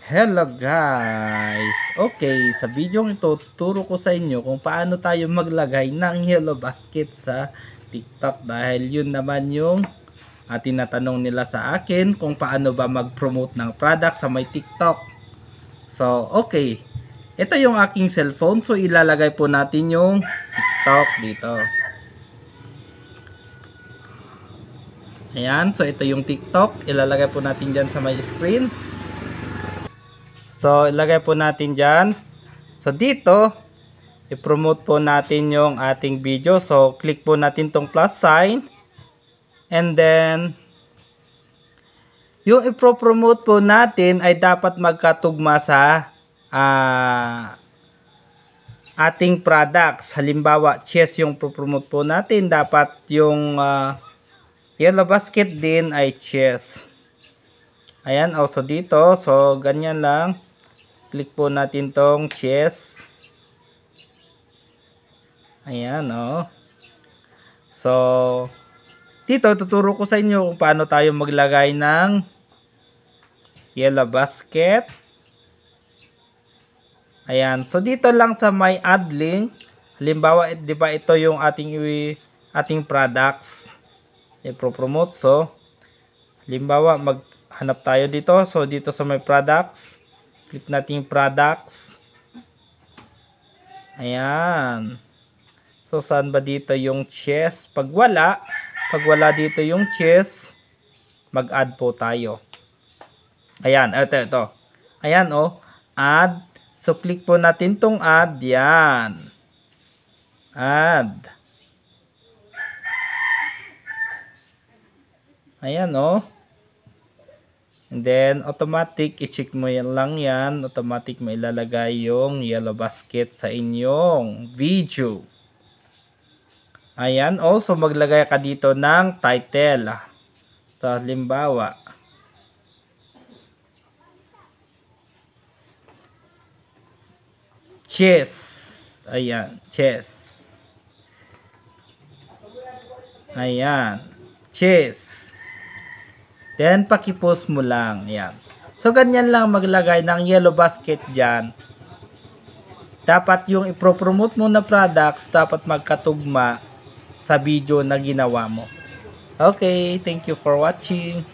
Hello guys! Okay, sa video ito, tuturo ko sa inyo kung paano tayo maglagay ng yellow basket sa TikTok dahil yun naman yung tinatanong nila sa akin kung paano ba mag-promote ng product sa may TikTok. So, okay. Ito yung aking cellphone. So, ilalagay po natin yung TikTok dito. Ayan. So, ito yung TikTok. Ilalagay po natin dyan sa may screen. So, ilagay po natin dyan. So, dito, i-promote po natin yung ating video. So, click po natin tong plus sign. And then, yung i-promote po natin ay dapat magkatugma sa ating products. Halimbawa, chess yung promote po natin. Dapat yung yellow basket din ay chess. Ayan, also dito. So, ganyan lang. Click po natin tong chess. Ayan, oh. So, dito tuturo ko sa inyo kung paano tayo maglagay ng yellow basket. Ayan. So, dito lang sa may add link. Halimbawa, di ba ito yung ating products. I-promote. So, halimbawa, maghanap tayo dito. So, dito sa may products. Click natin products. Ayan. So, saan ba dito yung chess? Pag wala dito yung chess, mag-add po tayo. Ayan. Ito. Ayan, oh. Add. So, click po natin tong add. Yan. Add. Ayan, oh. And then, automatic, i-check mo yan lang yan. Automatic mo ilalagay yung yellow basket sa inyong video. Ayan. Also, maglagay ka dito ng title. So, halimbawa. Chess. Ayan. Chess. Ayan. Chess. Then, pakipost mo lang. Yan. So, ganyan lang maglagay ng yellow basket dyan. Dapat yung ipropromote mo na products, dapat magkatugma sa video na ginawa mo. Okay, thank you for watching.